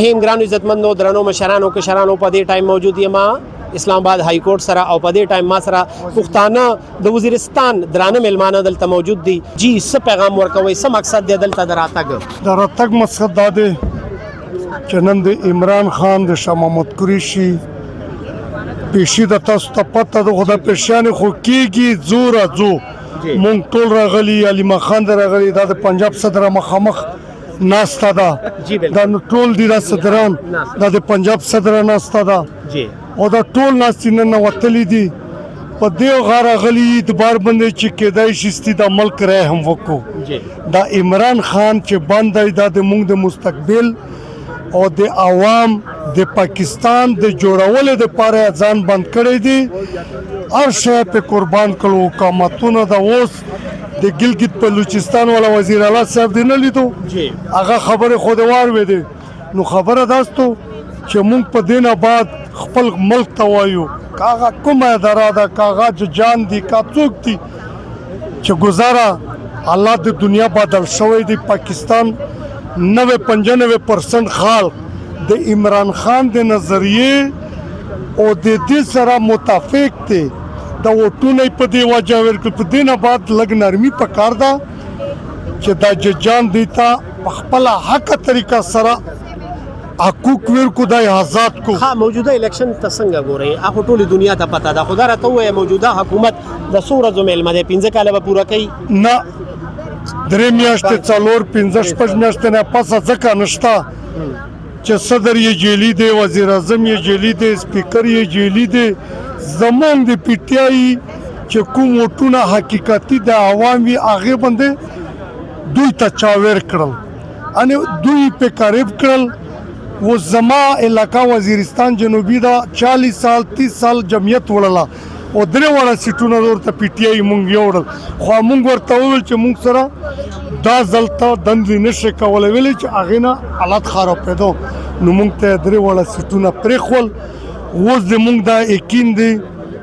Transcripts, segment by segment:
هم ګرانو عزتمندو درنو مشرانو کشرانو په دې ټایم موجود یم اسلام آباد های کورټ سره او په دې ټایم ما سره پښتانه د وزیرستان درانه ملمانه دلته موجود دي جی څه پیغام ورکوي څه مقصد دی دلته د راتګ مقصد دا دی چې نن د عمران خان د شاه محمود قریشي پیشي د تاسو ته پته ده خو د پیشیانې خو کېږي زوره ځو مونږ ټول راغلي علیمه خان د راغلي دا د پنجاب صدر مخامخ ناسته ده دا ټول دي دا صدران دا د پنجاب صدر ناسته ده او دا ټول ناستې نن وتلي دي په دې غار غلي اعتبار باندې چې کېدای شي د ملک رای هم وکړو دا عمران خان چې باندې دا د موږ د مستقبل او د عوام د پاکستان د جوړولو لپاره ځان بند کړی دي هر شی په قربان کړو حکومتونه د اوس د ګلګت بلوچستان والا وزیر اعلی صاحب دی نه لیدو هغه خبره خودوار وې دي نو خبره داستو چې موږ په دینه بعد خپل ملک ته وایو کاغه کومه اداره ده کاغه جان دي کا څوک دي چې گزاره حالات د دنیا بدل شوی دی پاکستان 95% خلک د عمران خان د نظریه او د دې سره متفق دي دا وټونه په دې وجه ورکړ په دینه بعد لګ نرمي پکار ده چې دا جان دیتا خپل حق طریقه سره حقوق ورکو د آزاد کو ها موجوده الیکشن ته څنګه ګورئ هغه ټول دنیا ته پته ده خدا راته وایي موجوده حکومت د سورزو ملمه ده 15 کاله به پوره کوي نه درې میاشتې څلور 15 میاشتې نه پسه ځکه نشته چې صدر یې جیلی دی وزیر اعظم یې جیلی دی سپیکر یې جیلی دی زمون د پی ټی آی چې کوم وټونه حقیقتي د عوام وی هغه باندې دوی ته چاور کړل ان دوی په قریب کړل و زما علاقہ وزیرستان جنوبی دا 40 سال 30 سال جمعیت وړله او درې وړه سیټونه ورته پی ټی آی مونږ یوړل خو مونږ ورته وویل چې مونږ سره دا ځلته دندې نشي کولی ویلې چې هغې نه حالت خرابېدو نو مونږ ته درې وړه سیټونه پرېښول اوس د مونږ دا یقین دی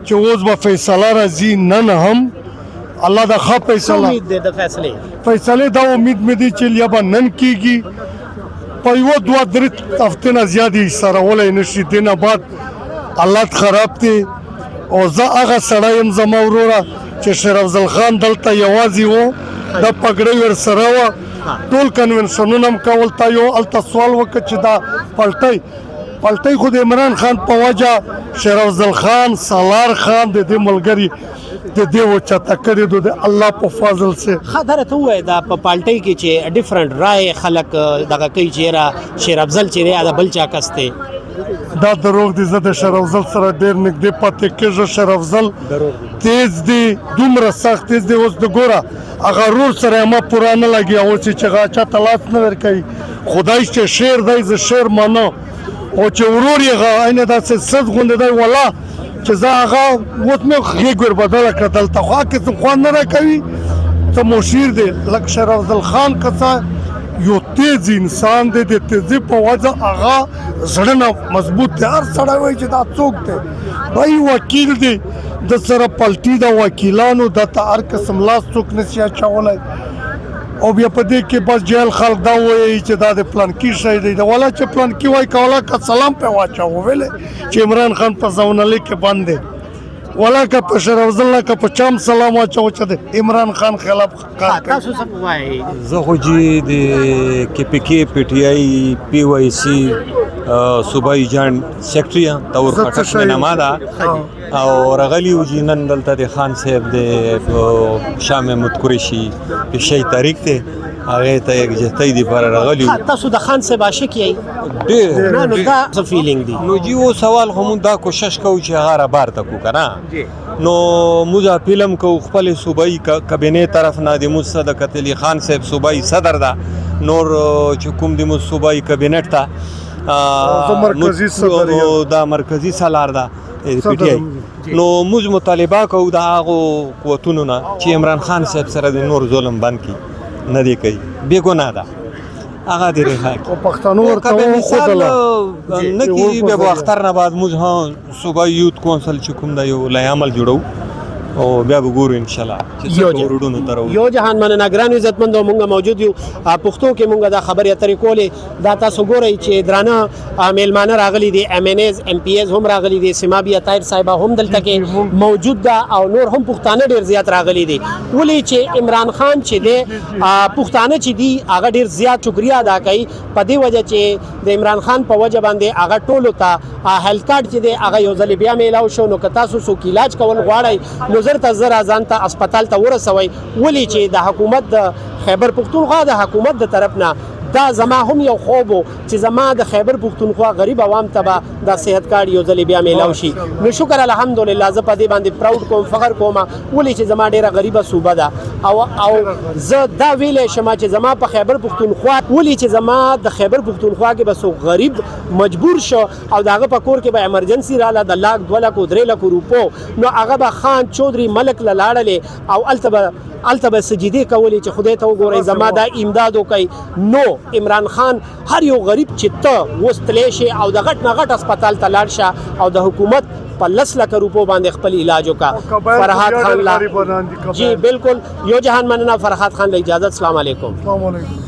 چې اوس به فیصله راځي نن هم الله دا ښه فیصله دا امید مې دی چې یا به نن کېږي په یوه دوه درې هفتې نه زیات یې سرولی نه شي دې نه بعد حالات خراب دی او زه هغه سړی یم زما وروره چې شیر افضل خان دلته یوازې و د پګړۍ ورسره وه ټول کنونشنونه هم کول تا یو هلته سوال وکړه چې دا پلټۍ خو د عمران خان په وجه شیر افضل خان سالار خان د دې ملګري د دې وچته کړي دو د الله په فضل سره خبره ته وای دا په پالټۍ کې چې ډیفرنٹ رائے خلک دغه کوي چې شیر افضل چې دا بل چا کسته دا دروغ دي زه د شیر افضل سره ډېر نږدې پاتې کېږم شیر افضل تیز دی دومره سخت تیز دی اوس د ګوره هغه رور سره ما پوره نه لګي اوس چې هغه چاته لاس نه ورکوي خدای چې شعر دی زه شعر منم او چې ورور یې هغه عین داسې صد غوندې دی والله چې زه هغه اوس مې غېږ وربدله کړه دلته خو هغه قسم خوند نه راکوي ته مشیر دی لکه شیر افضل خان که یو تیز انسان دی د تیزی په وجه هغه زړه نه مضبوط دی هر سړی وایي چې دا څوک دی بای وکیل دی د سره پلټي د وکیلانو دته هر قسم لاس څوک نشي اچولی او بیا په دې کې بس جهل خلک دا وایي چې دا د پلانکي شی دی ولا چې پلانکي وایي کولا که سلام پې واچوو ویلې چې عمران خان په زونلۍ کې بند دی ولا که په شیر افضل نه که په چام سلام واچوو چې د عمران خان خلاف کار کوي تاسو څه وایي زه خو چې د کې پی کې پی ټی آی پی وای سی صوبایي جاینټ سیکرټري یم طور خټک مې نامه ده او راغلی و چې نن دلته د خان صاحب د شاه محمود قریشي پیشي تاریخ دی هغې ته یکجهتۍ دپاره راغلي تاسو د خان صاحب عاشق یې ډېر نو دا څه فیلینګ دی نو جی و سوال خو مونږ دا کوشش کوو چې هغه رابار ته کړو که نه نو موږ اپیل هم کوو خپلې صوبایي کابینې طرف نه د موږ صدقت علي خان صاحب صوبایي صدر ده نور چې کوم د موږ صوبایي کابینټ ته دا مرکزي سالار ده پی ټی آی نو موږ مطالبه کوو د هغو قوتونو نه چې عمران خان صاحب سره د نور ظلم بند کړي نه دی کوي بې ګناه ده هغه دې رها کړي پښتنو ورته وښودله نه کېږي بیا به اختر نه بعد موږ هم صوبایي یوت کونسل چې کوم دا یو لایحه عمل جوړوو او بیا به ګورو ان شاء الله چې یو څه ورډونو تر یو جهان مننه ګرانو عزتمندو مونږ موجود یو پښتو کې مونږ دا خبرې اترې کولې دا تاسو ګورئ چې درانه میلمانه راغلي دي ایم ان ایز ام پی ایز هم راغلي دي سیمابي طاهر صاحبه هم دلته کې موجود ده او نور هم پښتانه ډیر زیات راغلي دي ولې چې عمران خان چې دی پښتانه چې دي هغه ډیر زیات شکریا ادا کوي په دې وجه چې د عمران خان په وجه باندې هغه ټولو ته هیلث کارت چې دی هغه یو ځل بیا میلاو شو نو که تاسو څوک علاج کول غواړئ نو زر ته زر ځان ته اسپیټال ته ورسوئ ولې چې د حکومت د خیبر پښتونخوا د حکومت د طرف نه دا زما هم یو خوب و چې زما د خیبر پښتونخوا غریب عوام ته به دا صحت کارت یو ځل بیا میلاو شي نو شکر الحمدلله زه په دې باندې پراود کوم فخر کوم ولې چې زما ډیره غریبه صوبه ده او زه دا ویلی شم چې زما په خیبر پښتونخوا ولې چې زما د خیبر پښتونخوا کې به څوک غریب مجبور شو او د هغه په کور کې به ایمرجنسي رااله د لاک 2 لک 3 لک روپو نو هغه به خان چودري ملک له لاړلې او الته به سجدې کولې چې خدای ته وګورئ زما دا امداد وکړي نو عمران خان هر یو غریب چې ته اوس تلی شي او د غټ نه غټ اسپتال ته لاړ شه او د حکومت په 10 لک روپو باندې خپل علاج وکړه فرحات خان لا جی بالکل یو جهان مننه فرحات خان له اجازت السلام علیکم